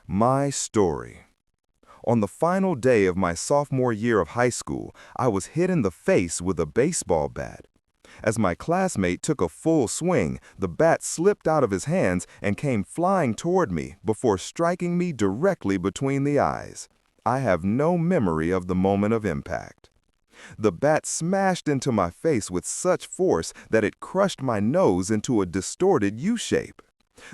My story. On the final day of my sophomore year of high school, I was hit in the face with a baseball bat. As my classmate took a full swing, the bat slipped out of his hands and came flying toward me before striking me directly between the eyes. I have no memory of the moment of impact. The bat smashed into my face with such force that it crushed my nose into a distorted U-shape.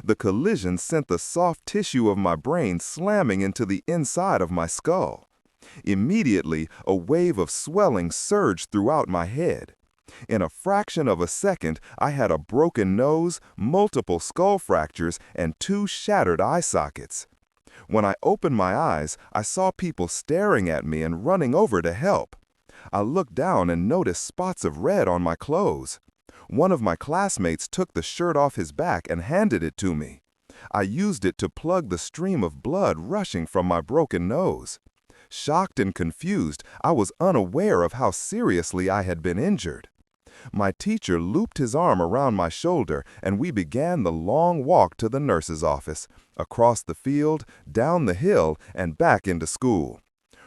The collision sent the soft tissue of my brain slamming into the inside of my skull. Immediately, a wave of swelling surged throughout my head. In a fraction of a second, I had a broken nose, multiple skull fractures, and 2 shattered eye sockets. When I opened my eyes, I saw people staring at me and running over to help. I looked down and noticed spots of red on my clothes. One of my classmates took the shirt off his back and handed it to me. I used it to plug the stream of blood rushing from my broken nose. Shocked and confused, I was unaware of how seriously I had been injured. My teacher looped his arm around my shoulder, and we began the long walk to the nurse's office, across the field, down the hill, and back into school.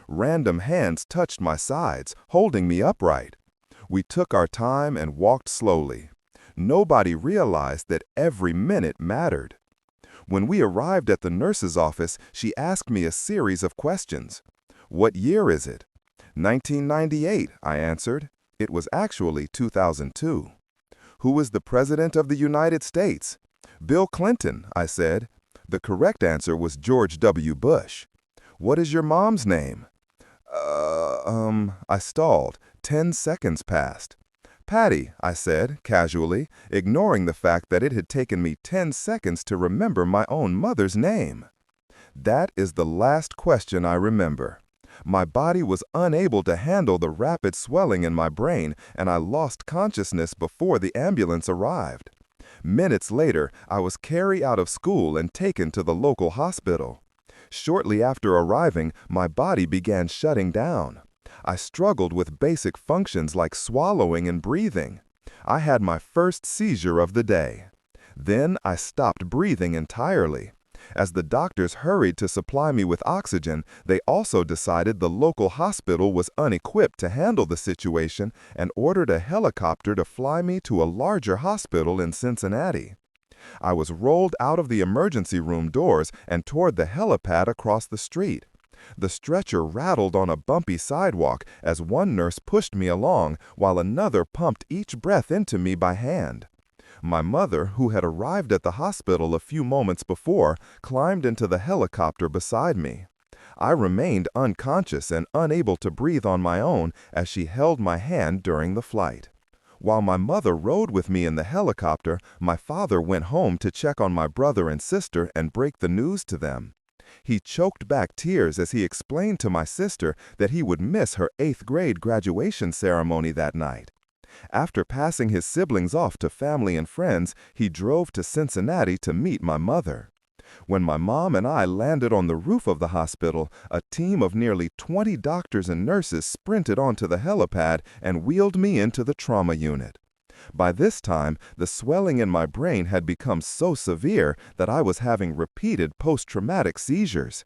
Random hands touched my sides, holding me upright. We took our time and walked slowly. Nobody realized that every minute mattered. When we arrived at the nurse's office, she asked me a series of questions. "What year is it?" 1998, I answered. It was actually 2002. "Who is the President of the United States?" "Bill Clinton," I said. The correct answer was George W. Bush. "What is your mom's name?" I stalled. 10 seconds passed. "Patty," I said, casually, ignoring the fact that it had taken me 10 seconds to remember my own mother's name. That is the last question I remember. My body was unable to handle the rapid swelling in my brain, and I lost consciousness before the ambulance arrived. Minutes later, I was carried out of school and taken to the local hospital. Shortly after arriving, my body began shutting down. I struggled with basic functions like swallowing and breathing. I had my first seizure of the day. Then I stopped breathing entirely. As the doctors hurried to supply me with oxygen, they also decided the local hospital was unequipped to handle the situation and ordered a helicopter to fly me to a larger hospital in Cincinnati. I was rolled out of the emergency room doors and toward the helipad across the street. The stretcher rattled on a bumpy sidewalk as one nurse pushed me along while another pumped each breath into me by hand. My mother, who had arrived at the hospital a few moments before, climbed into the helicopter beside me. I remained unconscious and unable to breathe on my own as she held my hand during the flight. While my mother rode with me in the helicopter, my father went home to check on my brother and sister and break the news to them. He choked back tears as he explained to my sister that he would miss her 8th grade graduation ceremony that night. After passing his siblings off to family and friends, he drove to Cincinnati to meet my mother. When my mom and I landed on the roof of the hospital, a team of nearly 20 doctors and nurses sprinted onto the helipad and wheeled me into the trauma unit. By this time, the swelling in my brain had become so severe that I was having repeated post-traumatic seizures.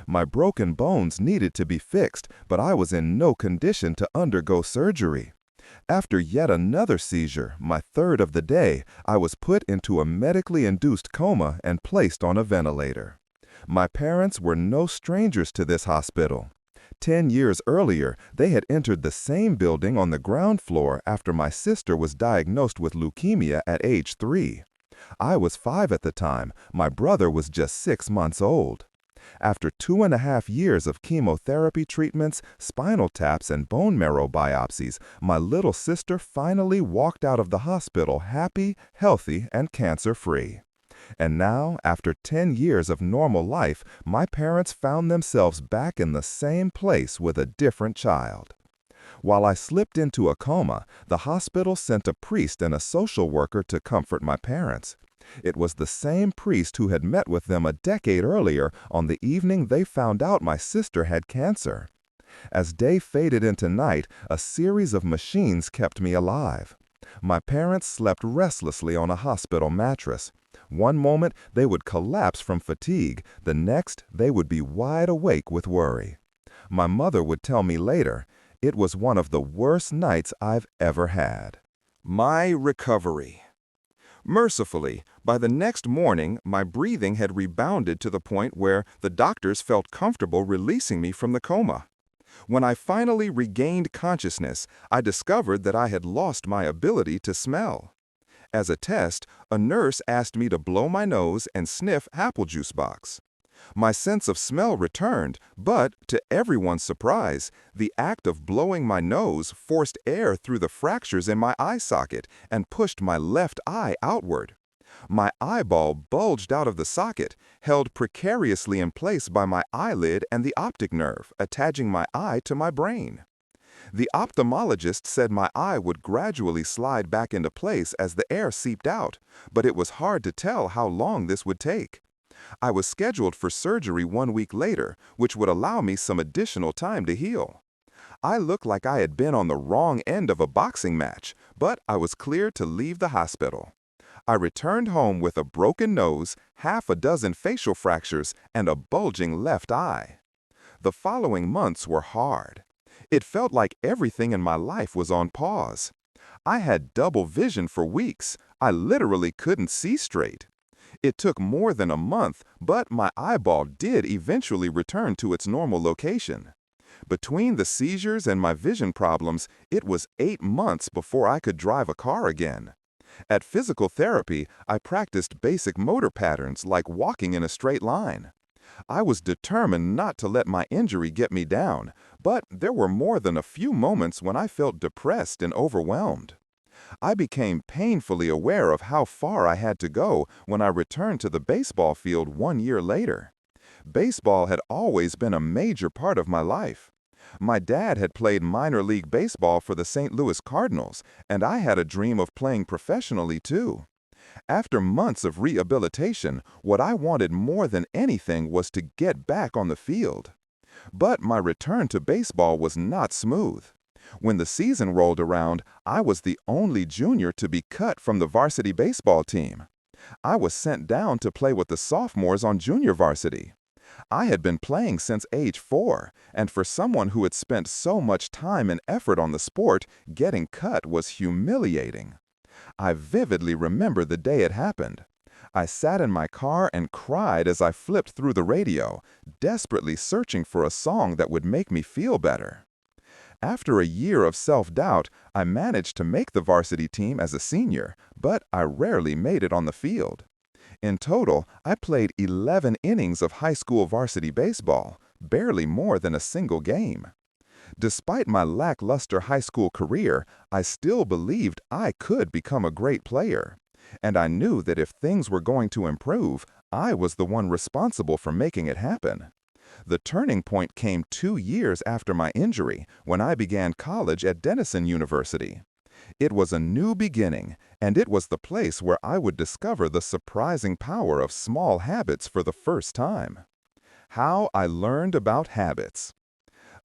My broken bones needed to be fixed, but I was in no condition to undergo surgery. After yet another seizure, my 3rd of the day, I was put into a medically induced coma and placed on a ventilator. My parents were no strangers to this hospital. 10 years earlier, they had entered the same building on the ground floor after my sister was diagnosed with leukemia at age 3. I was 5 at the time. My brother was just 6 months old. After 2.5 years of chemotherapy treatments, spinal taps, and bone marrow biopsies, my little sister finally walked out of the hospital happy, healthy, and cancer-free. And now, after 10 years of normal life, my parents found themselves back in the same place with a different child. While I slipped into a coma, the hospital sent a priest and a social worker to comfort my parents. It was the same priest who had met with them a decade earlier on the evening they found out my sister had cancer. As day faded into night, a series of machines kept me alive. My parents slept restlessly on a hospital mattress. One moment, they would collapse from fatigue. The next, they would be wide awake with worry. My mother would tell me later, it was one of the worst nights I've ever had. My recovery. Mercifully, by the next morning, my breathing had rebounded to the point where the doctors felt comfortable releasing me from the coma. When I finally regained consciousness, I discovered that I had lost my ability to smell. As a test, a nurse asked me to blow my nose and sniff apple juice box. My sense of smell returned, but, to everyone's surprise, the act of blowing my nose forced air through the fractures in my eye socket and pushed my left eye outward. My eyeball bulged out of the socket, held precariously in place by my eyelid and the optic nerve, attaching my eye to my brain. The ophthalmologist said my eye would gradually slide back into place as the air seeped out, but it was hard to tell how long this would take. I was scheduled for surgery 1 week later, which would allow me some additional time to heal. I looked like I had been on the wrong end of a boxing match, but I was cleared to leave the hospital. I returned home with a broken nose, half a dozen facial fractures, and a bulging left eye. The following months were hard. It felt like everything in my life was on pause. I had double vision for weeks. I literally couldn't see straight. It took more than a month, but my eyeball did eventually return to its normal location. Between the seizures and my vision problems, it was 8 months before I could drive a car again. At physical therapy, I practiced basic motor patterns like walking in a straight line. I was determined not to let my injury get me down, but there were more than a few moments when I felt depressed and overwhelmed. I became painfully aware of how far I had to go when I returned to the baseball field 1 year later. Baseball had always been a major part of my life. My dad had played minor league baseball for the St. Louis Cardinals, and I had a dream of playing professionally too. After months of rehabilitation, what I wanted more than anything was to get back on the field. But my return to baseball was not smooth. When the season rolled around, I was the only junior to be cut from the varsity baseball team. I was sent down to play with the sophomores on junior varsity. I had been playing since age 4, and for someone who had spent so much time and effort on the sport, getting cut was humiliating. I vividly remember the day it happened. I sat in my car and cried as I flipped through the radio, desperately searching for a song that would make me feel better. After a year of self-doubt, I managed to make the varsity team as a senior, but I rarely made it on the field. In total, I played 11 innings of high school varsity baseball, barely more than a single game. Despite my lackluster high school career, I still believed I could become a great player. And I knew that if things were going to improve, I was the one responsible for making it happen. The turning point came 2 years after my injury, when I began college at Denison University. It was a new beginning, and it was the place where I would discover the surprising power of small habits for the first time. How I learned about habits.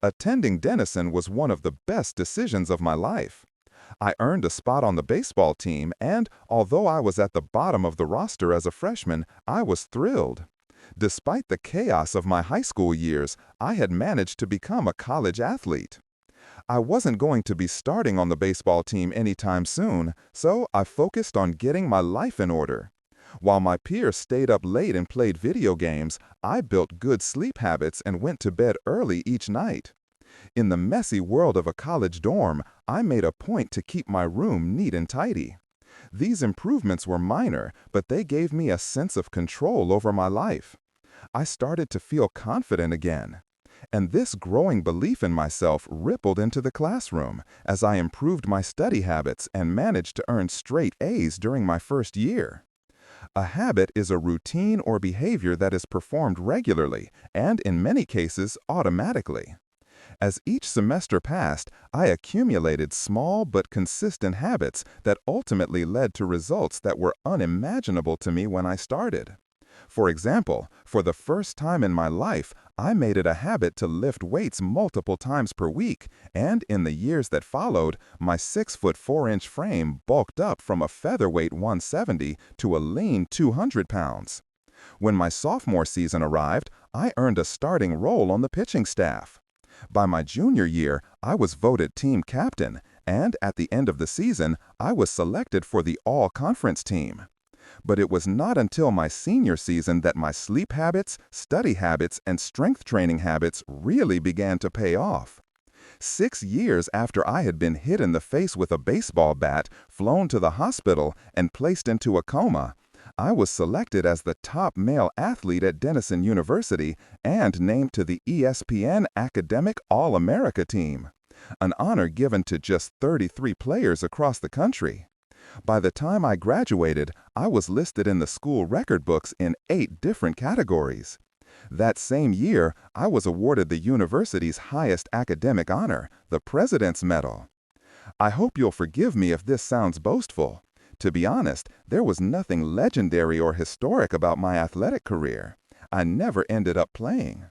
Attending Denison was one of the best decisions of my life. I earned a spot on the baseball team, and although I was at the bottom of the roster as a freshman, I was thrilled. Despite the chaos of my high school years, I had managed to become a college athlete. I wasn't going to be starting on the baseball team anytime soon, so I focused on getting my life in order. While my peers stayed up late and played video games, I built good sleep habits and went to bed early each night. In the messy world of a college dorm, I made a point to keep my room neat and tidy. These improvements were minor, but they gave me a sense of control over my life. I started to feel confident again. And this growing belief in myself rippled into the classroom as I improved my study habits and managed to earn straight A's during my first year. A habit is a routine or behavior that is performed regularly and, in many cases, automatically. As each semester passed, I accumulated small but consistent habits that ultimately led to results that were unimaginable to me when I started. For example, for the first time in my life, I made it a habit to lift weights multiple times per week, and in the years that followed, my 6-foot 4-inch frame bulked up from a featherweight 170 to a lean 200 pounds. When my sophomore season arrived, I earned a starting role on the pitching staff. By my junior year, I was voted team captain, and at the end of the season, I was selected for the all-conference team. But it was not until my senior season that my sleep habits, study habits, and strength training habits really began to pay off. 6 years after I had been hit in the face with a baseball bat, flown to the hospital, and placed into a coma, I was selected as the top male athlete at Denison University and named to the ESPN Academic All-America team, an honor given to just 33 players across the country. By the time I graduated, I was listed in the school record books in 8 different categories. That same year, I was awarded the university's highest academic honor, the President's Medal. I hope you'll forgive me if this sounds boastful. To be honest, there was nothing legendary or historic about my athletic career. I never ended up playing.